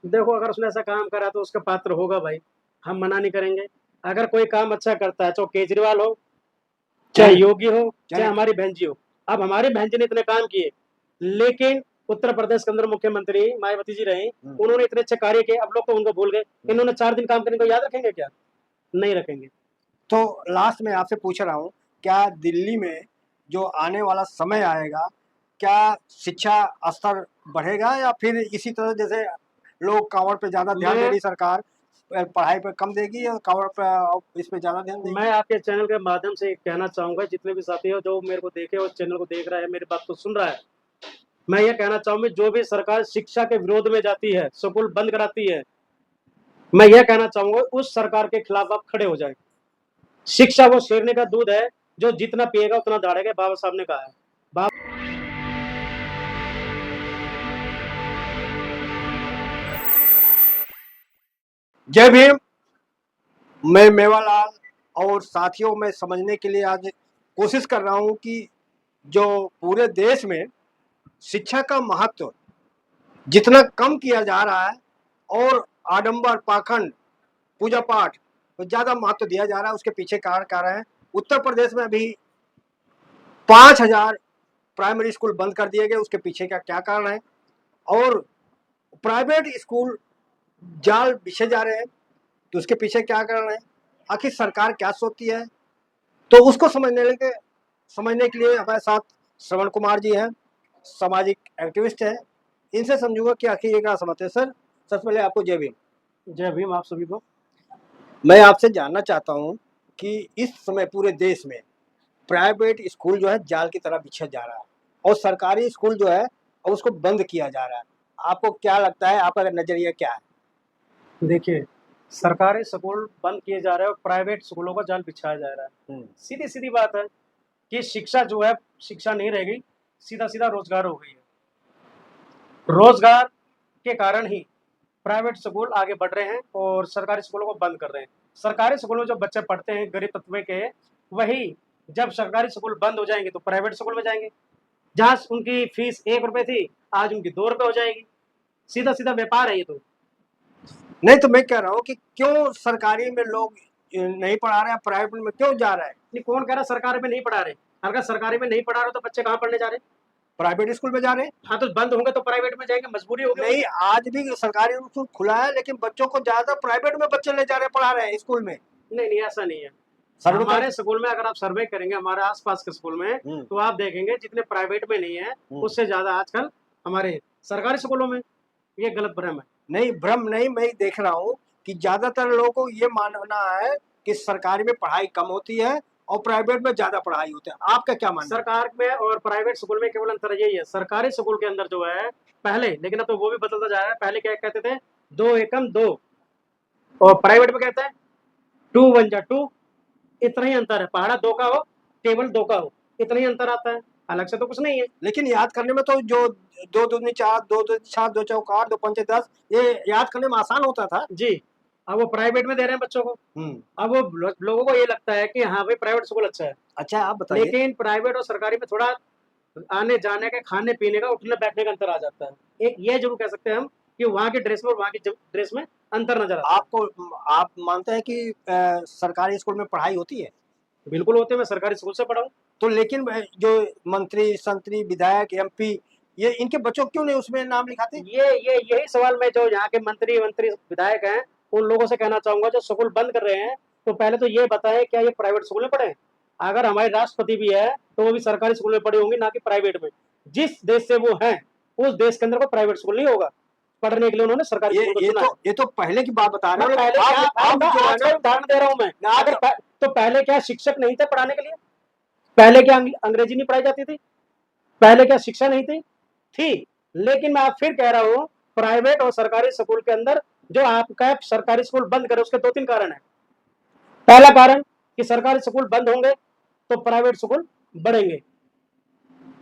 देखो, अगर उसने ऐसा काम करा तो उसका पात्र होगा भाई, हम मना नहीं करेंगे। अगर कोई काम अच्छा करता है, चाहे केजरीवाल हो, चाहे योगी हो, चाहे हमारी बहन जी हो। अब हमारी बहन जी ने इतने काम किए, लेकिन उत्तर प्रदेश के अंदर मुख्यमंत्री मायावती जी रही, उन्होंने इतने अच्छे कार्य किए, अब लोग तो उनको भूल गए। इन्होंने 4 दिन काम करने को याद रखेंगे क्या? नहीं रखेंगे। तो लास्ट में आपसे पूछ रहा हूँ, क्या दिल्ली में जो आने वाला समय आएगा, क्या शिक्षा स्तर बढ़ेगा या फिर इसी तरह जैसे लोग कांवड़ पे ज़्यादा ध्यान दे मैं रही सरकार, पढ़ाई पे कम देगी या कांवड़ पे इस पे ज़्यादा ध्यान देगी? मैं आपके चैनल के माध्यम से कहना चाहूंगा, जितने भी साथी हो जो मेरे को देखे और चैनल को देख रहा है, मेरी बात को सुन रहा है, मैं ये कहना चाहूंगी, जो भी सरकार शिक्षा के विरोध में जाती है, स्कूल बंद कराती है, मैं ये कहना चाहूंगा उस सरकार के खिलाफ आप खड़े हो जाए। शिक्षा वो शेरने का दूध है, जो जितना पिएगा उतना दौड़ेगा, बाबा साहब ने कहा है। जय भीम। मैं मेवालाल और साथियों में समझने के लिए आज कोशिश कर रहा हूँ कि जो पूरे देश में शिक्षा का महत्व जितना कम किया जा रहा है और आडंबर पाखंड पूजा पाठ तो ज़्यादा महत्व दिया जा रहा है, उसके पीछे कारण है। उत्तर प्रदेश में अभी 5,000 प्राइमरी स्कूल बंद कर दिए गए, उसके पीछे का क्या कारण है? और प्राइवेट स्कूल जाल बिछे जा रहे हैं, तो उसके पीछे क्या कारण है? आखिर सरकार क्या सोचती है? तो उसको समझने के लिए हमारे साथ श्रवण कुमार जी हैं, सामाजिक एक्टिविस्ट हैं। इनसे समझूंगा कि आखिर ये क्या समझते हैं। सर, सबसे पहले आपको जय भीम। जय भीम आप सभी को। मैं आपसे जानना चाहता हूँ कि इस समय पूरे देश में प्राइवेट स्कूल जो है जाल की तरह बिछा जा रहा है और सरकारी स्कूल जो है अब उसको बंद किया जा रहा है। आपको क्या लगता है, आपका नजरिया क्या है? देखिए, सरकारी स्कूल बंद किए जा रहे हैं और प्राइवेट स्कूलों का जाल बिछाया जा रहा है। सीधी सीधी बात है कि शिक्षा जो है, शिक्षा नहीं रह गई, सीधा सीधा रोजगार हो गई है। रोजगार के कारण ही प्राइवेट स्कूल आगे बढ़ रहे हैं और सरकारी स्कूलों को बंद कर रहे हैं। सरकारी स्कूलों में जो बच्चे पढ़ते हैं गरीब तबके के, वही जब सरकारी स्कूल बंद हो जाएंगे तो प्राइवेट स्कूल में जाएंगे, जहां उनकी फीस 1 रुपए थी, आज उनकी 2 रुपए हो जाएगी। सीधा सीधा व्यापार है ये तो। नहीं, तो मैं कह रहा हूँ कि क्यों सरकारी में लोग नहीं पढ़ा रहे हैं, प्राइवेट में क्यों जा रहे हैं? नहीं, कौन कह रहा सरकारी में नहीं पढ़ा रहे? अगर सरकारी में नहीं पढ़ा रहे तो बच्चे कहाँ पढ़ने जा रहे? प्राइवेट स्कूल में जा रहे हैं। हाँ, तो बंद होंगे तो प्राइवेट में जाएंगे, मजबूरी होगी। नहीं, आज भी सरकारी स्कूल खुला है, लेकिन बच्चों को ज्यादा प्राइवेट में बच्चे ले जा रहे हैं, पढ़ा रहे हैं स्कूल में। नहीं नहीं, ऐसा नहीं है। सर्वे हमारे स्कूल में अगर आप सर्वे करेंगे हमारे आसपास के स्कूल में, तो आप देखेंगे जितने प्राइवेट में नहीं है, उससे ज्यादा आजकल हमारे सरकारी स्कूलों में। ये गलत भ्रम है। नहीं, भ्रम नहीं, मैं देख रहा हूँ कि ज्यादातर लोगों को ये मानना है कि सरकारी में पढ़ाई कम होती है और प्राइवेट में ज्यादा पढ़ाई होती है। आपका क्या मानना है? सरकार में और प्राइवेट स्कूल में केवल अंतर यही है, सरकारी स्कूल के अंदर जो है पहले, लेकिन अब तो वो भी बदलता जा रहा है। पहले क्या कहते थे, 2 एकम 2, और प्राइवेट में कहते हैं 2 1 जा 2। इतना ही अंतर है, पहाड़ा 2 का हो, टेबल 2 का हो, इतना ही अंतर आता है, अलग से तो कुछ नहीं है। लेकिन याद करने में तो जो दो दूनी चार, दो दो सात, दो चौक आठ, दो पंचे 10, ये याद करने में आसान होता था जी। अब वो प्राइवेट में दे रहे हैं बच्चों को। अब वो लोगों को ये लगता है कि हाँ भाई प्राइवेट स्कूल अच्छा है। अच्छा, आप बताइए। लेकिन प्राइवेट और सरकारी में थोड़ा आने जाने का, खाने पीने का, उठने बैठने का अंतर आ जाता है। एक ये जरूर कह सकते हैं हम कि वहाँ की ड्रेस में और वहाँ की ड्रेस में अंतर नजर आता है। आप मानते हैं कि सरकारी स्कूल में पढ़ाई होती है? बिल्कुल होते हैं, मैं सरकारी स्कूल से पढ़ा हूँ। तो लेकिन जो मंत्री, संतरी, विधायक, एमपी, ये इनके बच्चों क्यों नहीं उसमें नाम लिखाते? यही सवाल मैं जो यहाँ के मंत्री विधायक हैं उन लोगों से कहना चाहूंगा, जो स्कूल बंद कर रहे हैं, तो पहले तो ये बताएं क्या ये प्राइवेट स्कूल में पढ़े? अगर हमारे राष्ट्रपति भी है तो वो भी सरकारी स्कूल में पढ़े होंगे, ना कि प्राइवेट में। जिस देश से वो हैं उस देश के अंदर कोई प्राइवेट स्कूल नहीं होगा, पढ़ने के लिए उन्होंने सरकारी स्कूल को चुना है। ये तो पहले की बात बता रहे हो। पहले उदाहरण दे रहा हूँ मैं। अगर तो पहले क्या शिक्षक नहीं थे पढ़ाने के लिए? पहले क्या अंग्रेजी नहीं पढ़ाई जाती थी? पहले क्या शिक्षा नहीं थी? लेकिन मैं फिर कह रहा हूँ, प्राइवेट और सरकारी स्कूल के अंदर जो आपका सरकारी स्कूल बंद करे, उसके 2-3 कारण है। पहला कारण कि सरकारी स्कूल बंद होंगे तो प्राइवेट स्कूल बढ़ेंगे,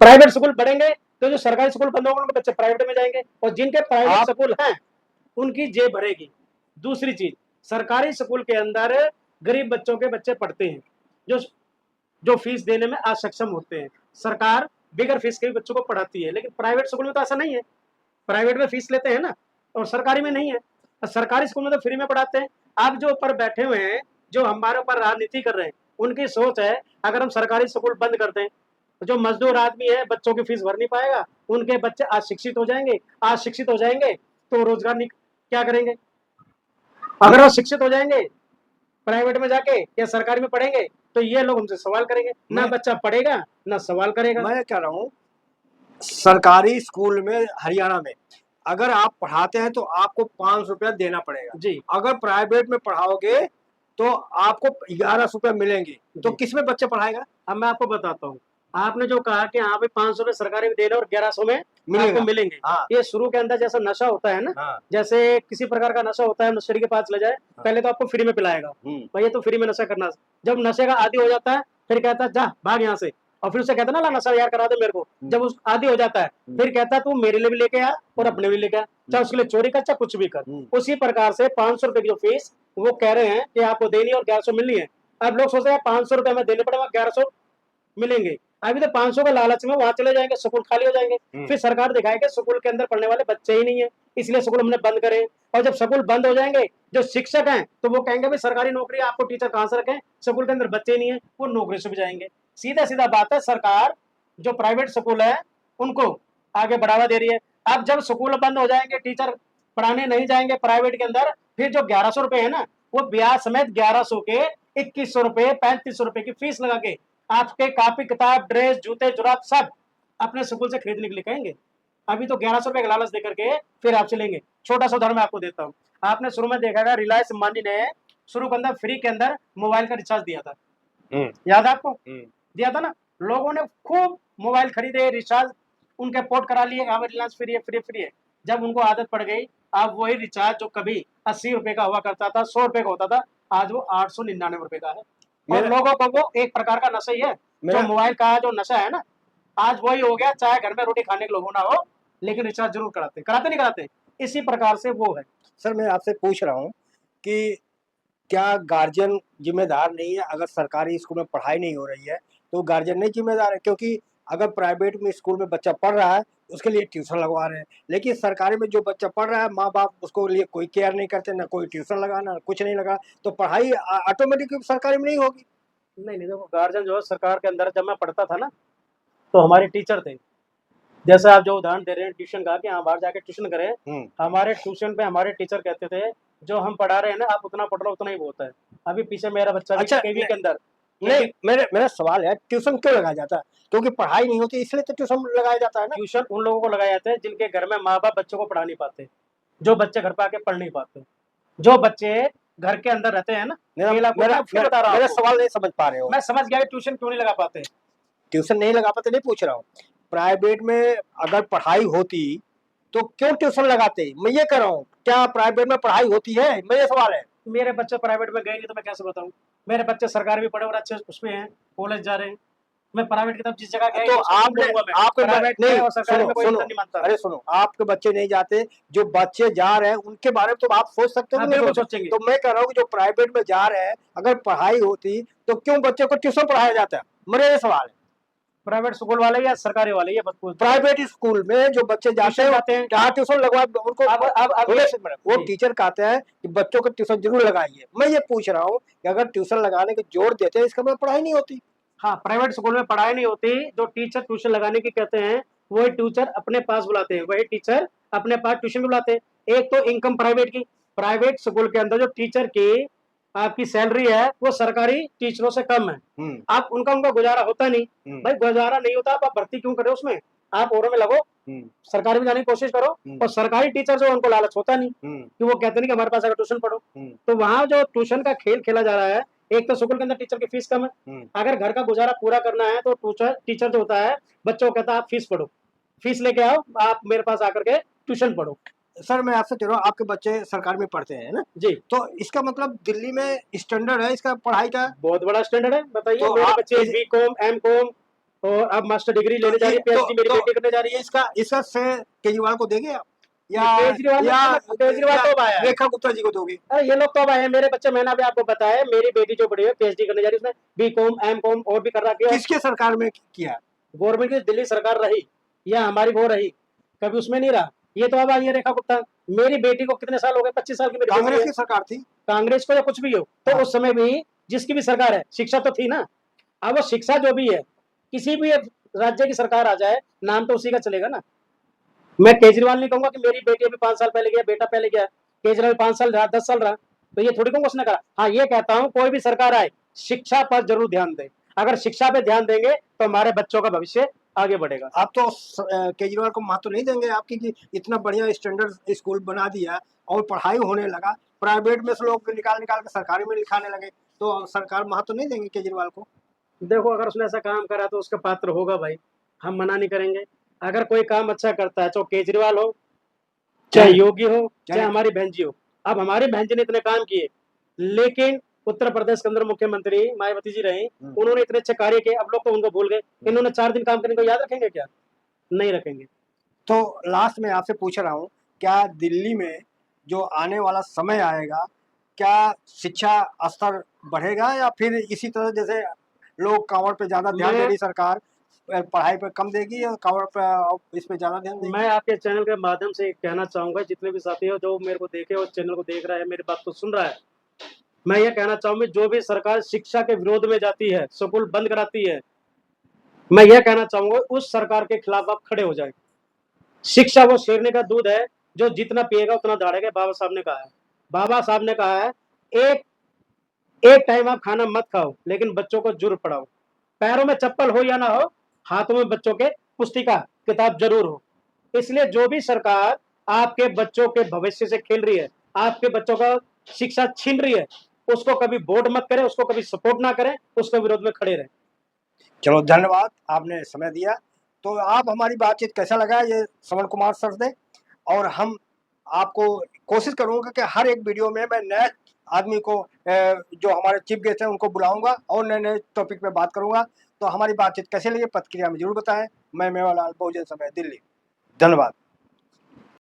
प्राइवेट स्कूल बढ़ेंगे तो जो सरकारी स्कूल बंद होंगे उनके बच्चे प्राइवेट में जाएंगे, और जिनके प्राइवेट स्कूल हैं उनकी जेब भरेगी। दूसरी चीज, सरकारी स्कूल के अंदर गरीब बच्चों के बच्चे पढ़ते हैं, जो जो फीस देने में असक्षम होते हैं। सरकार बिगर फीस के भी बच्चों को पढ़ाती है, लेकिन प्राइवेट स्कूल में तो ऐसा नहीं है। प्राइवेट में फीस लेते हैं ना, और सरकारी में नहीं है। सरकारी स्कूल में तो फ्री में पढ़ाते हैं। आप जो ऊपर बैठे हुए हैं, जो हमारे ऊपर राजनीति कर रहे हैं, उनकी सोच है अगर हम सरकारी स्कूल बंद कर दें, जो मजदूर आदमी है बच्चों की फीस भर नहीं पाएगा, उनके बच्चे आज शिक्षित हो जाएंगे, आज शिक्षित हो जाएंगे तो रोजगार नहीं, क्या करेंगे? अगर वो शिक्षित हो जाएंगे प्राइवेट में जाके या सरकारी में पढ़ेंगे तो ये लोग हमसे सवाल करेंगे, ना बच्चा पढ़ेगा ना सवाल करेगा। मैं कह रहा हूँ सरकारी स्कूल में हरियाणा में अगर आप पढ़ाते हैं तो आपको 500 रुपया देना पड़ेगा जी। अगर प्राइवेट में पढ़ाओगे तो आपको 1100 रुपया मिलेंगे। तो जी। किसमें बच्चे पढ़ाएगा? अब मैं आपको बताता हूँ, आपने जो कहा कि हाँ भाई 500 में सरकारी में दे रहे और 1100 में मिलेगा। आपको मिलेंगे। हाँ। ये शुरू के अंदर जैसा नशा होता है ना, हाँ। जैसे किसी प्रकार का नशा होता है, नशेड़ी के पास ले जाए, हाँ। पहले तो आपको फ्री में पिलाएगा, भाई ये तो फ्री में नशा करना। जब नशे का आदी हो जाता है फिर कहता है जा भाग यहाँ से, और फिर उसे कहता है ना ला नशा यार करा दे मेरे को। जब उस आदी हो जाता है फिर कहता है तू मेरे लिए भी लेके आ और अपने भी लेके आ, चाहे उसके लिए चोरी कर चाहे कुछ भी कर। उसी प्रकार से 500 रुपए की जो फीस वो कह रहे हैं कि आपको देनी और 1100 मिलनी है। अब लोग सोच रहे हैं 500 रुपए में देने पड़ेगा 1100 मिलेंगे। अभी तो 500 का लालच में वहां चले जाएंगे, स्कूल खाली हो जाएंगे। फिर सरकार दिखाएगी स्कूल के अंदर पढ़ने वाले बच्चे ही नहीं है, इसलिए स्कूल हमने बंद करे। और जब स्कूल बंद हो जाएंगे जो शिक्षक हैं तो वो कहेंगे भाई सरकारी नौकरी आपको टीचर कहां से रखें, स्कूल के अंदर बच्चे ही नहीं है, वो नौकरी से भी जाएंगे। सीधा सीधा बात है, सरकार जो प्राइवेट स्कूल है उनको आगे बढ़ावा दे रही है। अब जब स्कूल बंद हो जाएंगे, टीचर पढ़ाने नहीं जाएंगे प्राइवेट के अंदर, फिर जो 1100 रुपए है ना वो ब्याज समेत 1100 के 2100 रुपए 3500 रुपए की फीस लगा के आपके कॉपी किताब ड्रेस जूते जुराब सब अपने स्कूल से खरीदने के लिए कहेंगे। अभी तो 1100 रुपए का लालच देकर के फिर आप चलेंगे। छोटा सा उदाहरण मैं आपको देता हूँ, आपने शुरू में देखा था रिलायंस अंबानी ने शुरू के अंदर फ्री के अंदर मोबाइल का रिचार्ज दिया था, याद है आपको? दिया था ना, लोगों ने खूब मोबाइल खरीदे, रिचार्ज उनके पोर्ट करा लिए, रिलायंस फ्री है फ्री फ्री है। जब उनको आदत पड़ गई, अब वही रिचार्ज जो कभी 80 रुपए का हुआ करता था, 100 रुपए का होता था, आज वो 899 रुपए का है। और लोगों को वो एक प्रकार का नशा ही है, जो मोबाइल का जो नशा है ना, आज वही हो गया। चाहे घर में रोटी खाने के लोगों ना हो लेकिन रिचार्ज जरूर कराते, कराते नहीं कराते, इसी प्रकार से वो है। सर मैं आपसे पूछ रहा हूँ कि क्या गार्जियन जिम्मेदार नहीं है? अगर सरकारी स्कूल में पढ़ाई नहीं हो रही है तो गार्जियन नहीं जिम्मेदार है, क्योंकि अगर प्राइवेट में स्कूल में बच्चा पढ़ रहा है उसके लिए ट्यूशन लगवा रहे हैं, लेकिन सरकारी में जो बच्चा पढ़ रहा है माँ बाप उसको लिए कोई केयर नहीं करते, ना कोई ट्यूशन लगाना कुछ नहीं लगा, तो पढ़ाई ऑटोमेटिक सरकारी में नहीं होगी। नहीं देखो, गार्जियन जो है सरकार के अंदर, जब मैं पढ़ता था ना तो हमारे टीचर थे, जैसे आप जो उदाहरण दे रहे हैं ट्यूशन का कि हाँ बाहर जाके ट्यूशन करें, हमारे ट्यूशन पे हमारे टीचर कहते थे जो हम पढ़ा रहे हैं ना आप उतना पढ़ रहे हो उतना ही बहुत है। अभी पीछे मेरा बच्चा अच्छा, केवी के अंदर नहीं मेरा सवाल है ट्यूशन क्यों लगाया जाता है? क्योंकि पढ़ाई नहीं होती इसलिए तो ट्यूशन लगाया जाता है ना। ट्यूशन उन लोगों को लगाए जाते हैं जिनके घर में माँ बाप बच्चों को पढ़ा नहीं पाते, जो बच्चे घर पे आके पढ़ नहीं पाते, जो बच्चे घर के अंदर रहते हैं ना। मेरा सवाल नहीं समझ पा रहे हो? मैं समझ गया ट्यूशन क्यों नहीं लगा पाते। ट्यूशन नहीं लगा पाते नहीं पूछ रहा हूँ, प्राइवेट में अगर पढ़ाई होती तो क्यों ट्यूशन लगाते? मैं ये कह रहा हूँ क्या प्राइवेट में पढ़ाई होती है, मेरा सवाल है। मेरे बच्चे प्राइवेट में गए नहीं तो मैं कैसे बताऊं? मेरे बच्चे सरकारी भी पढ़े और अच्छे उसमें हैं, कॉलेज जा रहे हैं। मैं प्राइवेट की तरफ जिस जगह गया तो आपके प्राइवेट में और सरकारी में कोई अंतर नहीं मानता। अरे सुनो, आपके बच्चे नहीं जाते, जो बच्चे जा रहे हैं उनके बारे में तो आप सोच सकते हो। बिल्कुल सोचेंगे। तो मैं कह रहा हूँ जो प्राइवेट में जा रहे हैं अगर पढ़ाई होती तो क्यों बच्चे को ट्यूशन पढ़ाया जाता है, मेरा ये सवाल है। प्राइवेट स्कूल वाले या सरकारी वाले, ये बस प्राइवेट स्कूल में जो बच्चे जाते हैं क्या ट्यूशन लगवा उनको? अब वो टीचर कहते हैं कि बच्चों को ट्यूशन जरूर लगाइए। मैं ये पूछ रहा हूँ कि अगर ट्यूशन लगाने की जोर देते हैं इसका मतलब पढ़ाई नहीं होती। हाँ, प्राइवेट स्कूल में पढ़ाई नहीं होती, जो टीचर ट्यूशन लगाने की कहते हैं वही टीचर अपने पास बुलाते हैं, वही टीचर अपने पास ट्यूशन बुलाते हैं। एक तो इनकम प्राइवेट स्कूल के अंदर जो टीचर की आपकी सैलरी है वो सरकारी टीचरों से कम है। आप उनका गुजारा होता नहीं। भाई गुजारा नहीं होता आप भर्ती क्यों करे उसमें, आप औरों में लगो, सरकारी में जाने की कोशिश करो। और सरकारी टीचर जो उनको लालच होता नहीं कि वो कहते नहीं कि हमारे पास अगर ट्यूशन पढ़ो। तो वहाँ जो ट्यूशन का खेल खेला जा रहा है, एक तो स्कूल के अंदर टीचर की फीस कम है, अगर घर का गुजारा पूरा करना है तो टीचर जो होता है बच्चों को कहता है आप फीस पढ़ो, फीस लेके आओ, आप मेरे पास आकर के ट्यूशन पढ़ो। सर मैं आपसे कह रहा हूँ आपके बच्चे सरकार में पढ़ते हैं ना जी, तो इसका मतलब दिल्ली में स्टैंडर्ड है इसका पढ़ाई का? बहुत बड़ा स्टैंडर्ड है। बताइए, तो मेरे बच्चे बीकॉम एमकॉम और अब मास्टर डिग्री लेने जा रही है, पीएचडी मेरी बेटी करने जा रही है। इसका श्रेय केजरीवाल को देंगे आप या केजरीवाल तो आया रेखा गुप्ता जी को दोगे? अरे ये लोग तो अब आए हैं। मेरे बच्चे, मैंने अभी आपको बताया, मेरी बेटी जो बड़ी है पीएचडी करने जा रही है, उसने बीकॉम एमकॉम और भी कर रखी है। किसके सरकार में किया? गवर्नमेंट की दिल्ली सरकार रही या हमारी वो रही, कभी उसमें नहीं रहा। ये तो अब आई है रेखा गुप्ता। मेरी बेटी को कितने साल हो गए, 25 साल की मेरी बेटी कांग्रेस है। की सरकार थी। कांग्रेस को या कुछ भी हो, तो हाँ। उस समय भी जिसकी भी सरकार है, शिक्षा तो थी ना। अब वो शिक्षा जो भी है, किसी भी एक राज्य की सरकार आ जाए, नाम तो उसी का चलेगा ना। मैं केजरीवाल नहीं कहूंगा कि मेरी बेटी अभी 5 साल पहले गया, बेटा पहले गया, केजरीवाल 5 साल रहा, 10 साल रहा, तो ये थोड़ी कहूंगा उसने कहा। हाँ, ये कहता हूं कोई भी सरकार आए, शिक्षा पर जरूर ध्यान दे। अगर शिक्षा पे ध्यान देंगे तो हमारे बच्चों का भविष्य आगे बढ़ेगा। आप तो केजरीवाल को महत्व नहीं देंगे आपकी कि इतना बढ़िया स्टैंडर्ड स्कूल बना दिया और पढ़ाई होने लगा, प्राइवेट में से लोग निकाल निकाल के सरकारी में लिखाने लगे, तो सरकार महत्व नहीं देंगे केजरीवाल को? देखो, अगर उसने ऐसा काम करा तो उसका पात्र होगा भाई, हम मना नहीं करेंगे। अगर कोई काम अच्छा करता है, चाहे केजरीवाल हो, चाहे योगी हो, चाहे हमारी बहन जी हो। अब हमारी बहन जी ने इतने काम किए, लेकिन उत्तर प्रदेश के अंदर मुख्यमंत्री मायावती जी रहे, उन्होंने इतने अच्छे कार्य किए, अब लोग तो उनको भूल गए। इन्होंने 4 दिन काम करने को याद रखेंगे क्या? नहीं रखेंगे। तो लास्ट में आपसे पूछ रहा हूँ, क्या दिल्ली में जो आने वाला समय आएगा, क्या शिक्षा स्तर बढ़ेगा या फिर इसी तरह जैसे लोग कांवड़ पे ज्यादा ध्यान दे रही सरकार, पढ़ाई पे कम देगी या कांवड़ पे इस पे ज्यादा ध्यान देगी? मैं आपके चैनल के माध्यम से कहना चाहूंगा, जितने भी साथी हो जो मेरे को देखे और चैनल को देख रहा है, मेरी बात को सुन रहा है, मैं ये कहना चाहूंगी, जो भी सरकार शिक्षा के विरोध में जाती है, स्कूल बंद कराती है, मैं ये कहना चाहूंगा उस सरकार के खिलाफ आप खड़े हो जाए। शिक्षा वो शेरनी का दूध है, जो जितना पिएगा उतना दौड़ेगा, बाबा साहब ने कहा है। बाबा साहब ने कहा है, एक एक टाइम आप खाना मत खाओ, लेकिन बच्चों को जरूर पढ़ाओ। पैरों में चप्पल हो या ना हो, हाथों में बच्चों के पुस्तिका किताब जरूर हो। इसलिए जो भी सरकार आपके बच्चों के भविष्य से खेल रही है, आपके बच्चों का शिक्षा छीन रही है, उसको कभी वोट मत करें, उसको कभी सपोर्ट ना करें, उसके विरोध में खड़े रहें। चलो, धन्यवाद, आपने समय दिया। तो आप हमारी बातचीत कैसा लगा ये श्रवण कुमार सर से, और हम आपको कोशिश करूंगा कि हर एक वीडियो में मैं नए आदमी को, जो हमारे चीफ गेस्ट हैं उनको बुलाऊंगा और नए नए टॉपिक पे बात करूंगा। तो हमारी बातचीत कैसे लगी प्रतिक्रिया में जरूर बताएं। मैं मेवालाल, बहुजन समय, दिल्ली। धन्यवाद।